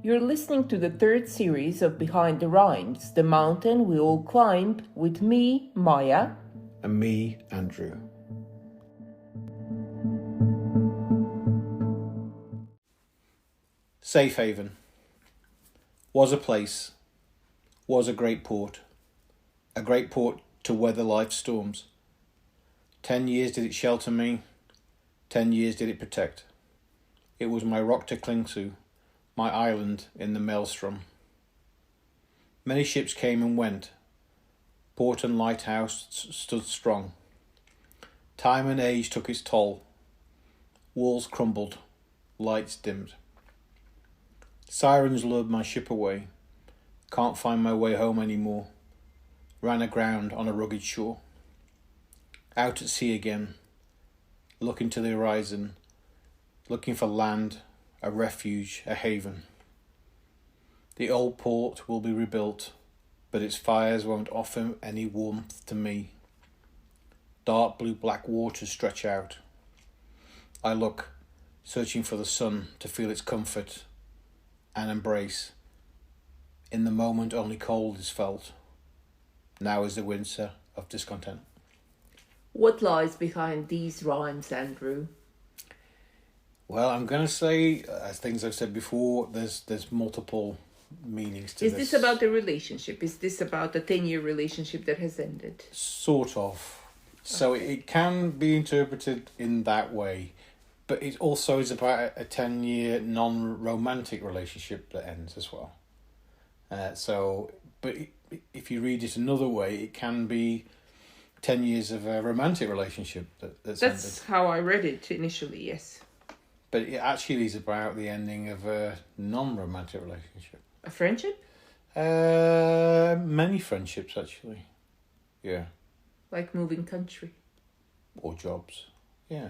You're listening to the third series of Behind the Rhymes, the mountain we all climb, with me, Maja. And me, Andrew. Safe haven. Was a place. Was a great port. A great port to weather life's storms. 10 years did it shelter me. 10 years did it protect. It was my rock to cling to, my island in the maelstrom. Many ships came and went. Port and lighthouse stood strong. Time and age took its toll. Walls crumbled, lights dimmed. Sirens lured my ship away. Can't find my way home anymore. Ran aground on a rugged shore. Out at sea again, looking to the horizon, looking for land, a refuge, a haven. The old port will be rebuilt, but its fires won't offer any warmth to me. Dark blue-black waters stretch out. I look, searching for the sun to feel its comfort and embrace. In the moment only cold is felt. Now is the winter of discontent. What lies behind these rhymes, Andrew? Well, I'm going to say, as things I've said before, there's multiple meanings to this. Is this about a relationship? Is this about a 10-year relationship that has ended? Sort of. So it can be interpreted in that way, but it also is about a 10-year non-romantic relationship that ends as well. But if you read it another way, it can be 10 years of a romantic relationship that's ended. That's how I read it initially, yes. But it actually is about the ending of a non-romantic relationship. A friendship? Many friendships, actually. Yeah. Like moving country? Or jobs. Yeah.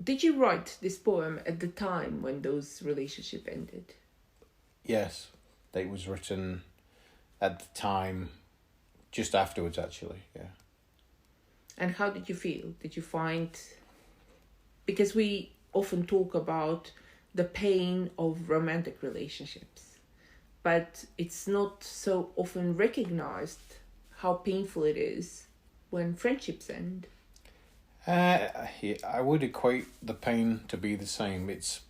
Did you write this poem at the time when those relationship ended? Yes. It was written at the time, just afterwards, actually, yeah. And how did you feel? Did you find... Because we often talk about the pain of romantic relationships, but it's not so often recognized how painful it is when friendships end. I would equate the pain to be the same. It's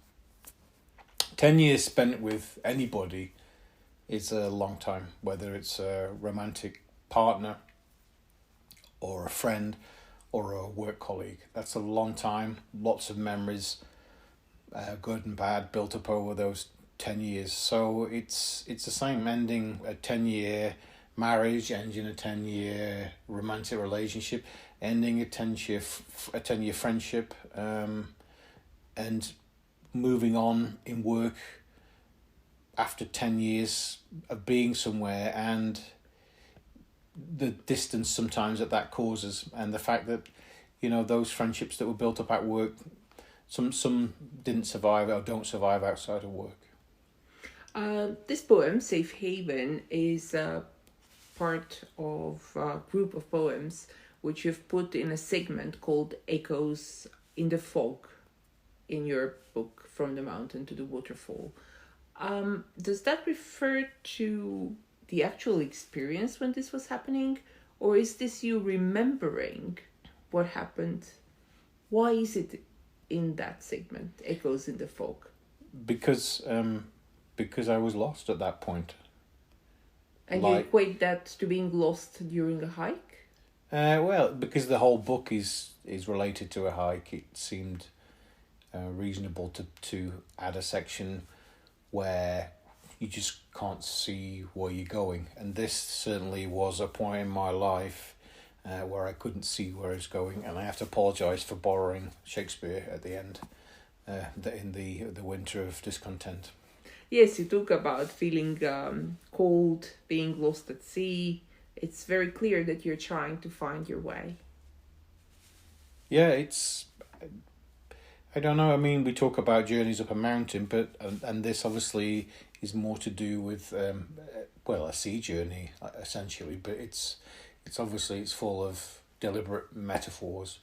10 years spent with anybody is a long time, whether it's a romantic partner or a friend or a work colleague. That's a long time, lots of memories, good and bad, built up over those 10 years. So it's the same, ending a 10-year marriage, ending a 10-year romantic relationship, ending a 10-year friendship, and moving on in work after 10 years of being somewhere, and the distance sometimes that causes, and the fact that, you know, those friendships that were built up at work, some didn't survive or don't survive outside of work. This poem, Safe Haven, is part of a group of poems which you've put in a segment called Echoes in the Fog in your book, From the Mountain to the Waterfall. Does that refer to the actual experience when this was happening, or is this you remembering what happened? Why is it in that segment, Echoes in the Fog? Because I was lost at that point. And you equate that to being lost during a hike? Well, because the whole book is related to a hike, it seemed reasonable to add a section where you just can't see where you're going. And this certainly was a point in my life where I couldn't see where I was going, and I have to apologise for borrowing Shakespeare at the end, in the winter of discontent. Yes, you talk about feeling cold, being lost at sea. It's very clear that you're trying to find your way. Yeah, I don't know. I mean, we talk about journeys up a mountain, but and this obviously is more to do with a sea journey essentially. But it's obviously full of deliberate metaphors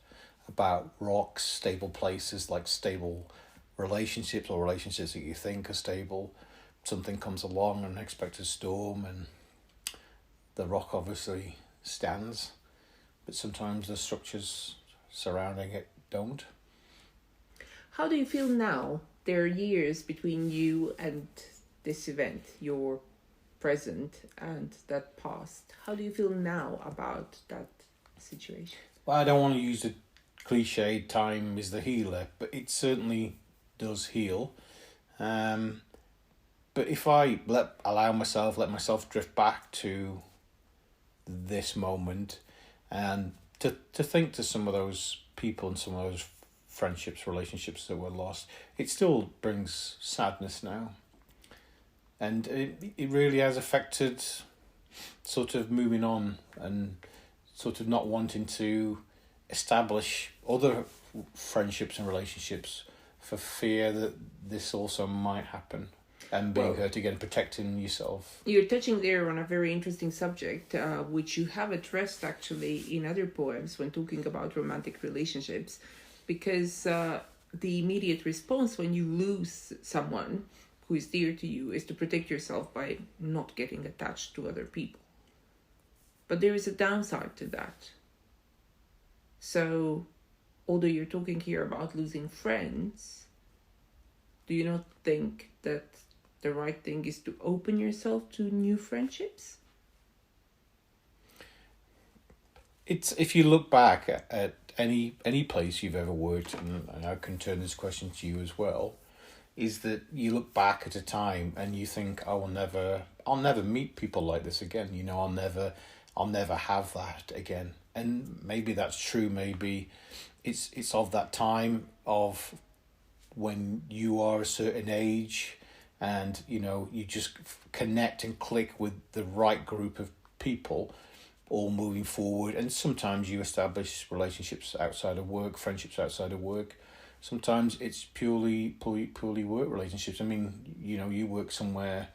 about rocks, stable places, like stable relationships or relationships that you think are stable. Something comes along, an unexpected storm, and the rock obviously stands, but sometimes the structures surrounding it don't. How do you feel now? There are years between you and this event, your present and that past. How do you feel now about that situation? Well, I don't want to use the cliche time is the healer, but it certainly does heal. But if I let myself drift back to this moment and to think to some of those people and some of those friendships, relationships that were lost, it still brings sadness now. And it really has affected sort of moving on and sort of not wanting to establish other friendships and relationships for fear that this also might happen and being hurt again, protecting yourself. You're touching there on a very interesting subject, which you have addressed actually in other poems when talking about romantic relationships, because the immediate response when you lose someone who is dear to you is to protect yourself by not getting attached to other people. But there is a downside to that. So, although you're talking here about losing friends, do you not think that the right thing is to open yourself to new friendships? It's if you look back at any place you've ever worked, and I can turn this question to you as well, is that you look back at a time and you think, I'll never meet people like this again. You know, I'll never have that again. And maybe that's true. Maybe it's of that time of when you are a certain age, and you know you just connect and click with the right group of people, all moving forward. And sometimes you establish relationships outside of work, friendships outside of work. Sometimes it's purely work relationships. I mean, you know, you work somewhere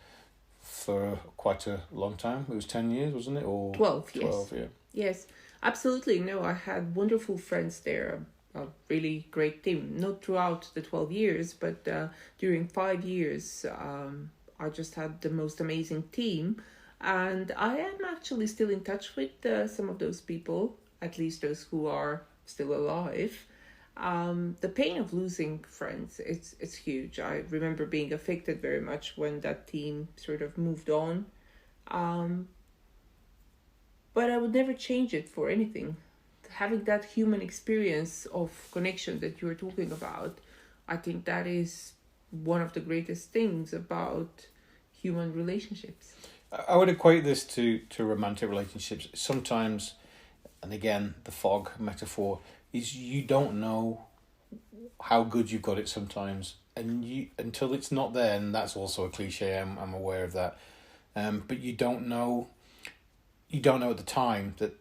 for quite a long time. It was 10 years, wasn't it? Or 12, 12, yes. Yeah. Yes, absolutely. No, I had wonderful friends there, a really great team. Not throughout the 12 years, but during 5 years, I just had the most amazing team. And I am actually still in touch with some of those people, at least those who are still alive. The pain of losing friends, it's huge. I remember being affected very much when that team sort of moved on. But I would never change it for anything. Having that human experience of connection that you were talking about, I think that is one of the greatest things about human relationships. I would equate this to romantic relationships. Sometimes, and again, the fog metaphor, is you don't know how good you've got it sometimes, and you until it's not there, and that's also a cliche. I'm aware of that, but you don't know at the time that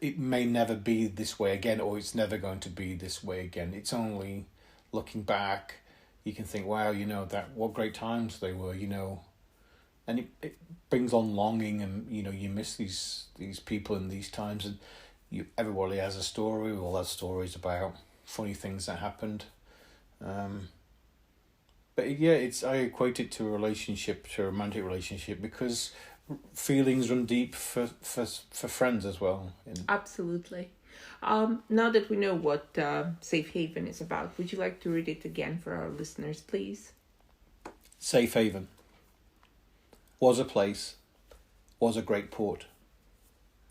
it may never be this way again, or it's never going to be this way again. It's only looking back, you can think, wow, you know, that what great times they were, you know, and it brings on longing, and you know, you miss these people in these times, and everybody has a story. We all have stories about funny things that happened, but yeah, I equate it to a relationship, to a romantic relationship, because feelings run deep for friends as well. Absolutely. Now that we know what Safe Haven is about, would you like to read it again for our listeners, please? Safe Haven was a place, was a great port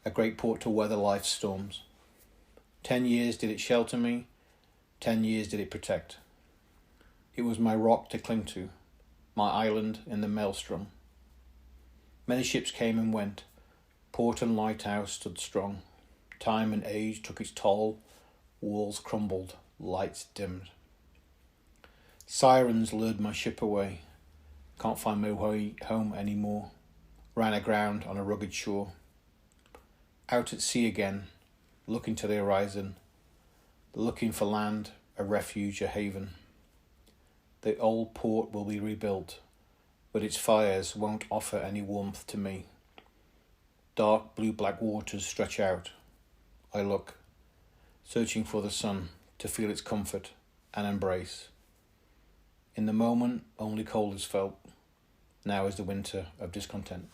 to weather life's storms. 10 years did it shelter me, 10 years did it protect. It was my rock to cling to, my island in the maelstrom. Many ships came and went, port and lighthouse stood strong. Time and age took its toll, walls crumbled, lights dimmed. Sirens lured my ship away, can't find my way home anymore. Ran aground on a rugged shore. Out at sea again, looking to the horizon, looking for land, a refuge, a haven. The old port will be rebuilt, but its fires won't offer any warmth to me. Dark blue-black waters stretch out. I look. searching for the sun to feel its comfort and embrace. In the moment, only cold is felt. Now is the winter of discontent.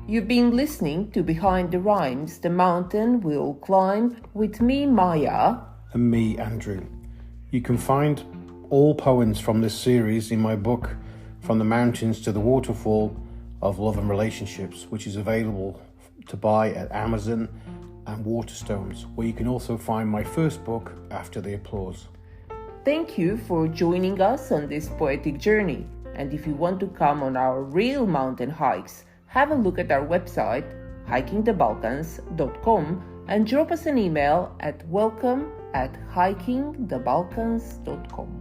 You've been listening to Behind the Rhymes, The Mountain We'll Climb, with me, Maja. And me, Andrew. You can find all poems from this series in my book, From the Mountains to the Waterfall of Love and Relationships, which is available to buy at Amazon and Waterstones, where you can also find my first book, After the Applause. Thank you for joining us on this poetic journey. And if you want to come on our real mountain hikes, have a look at our website, hikingthebalkans.com, and drop us an email at welcome@hikingthebalkans.com.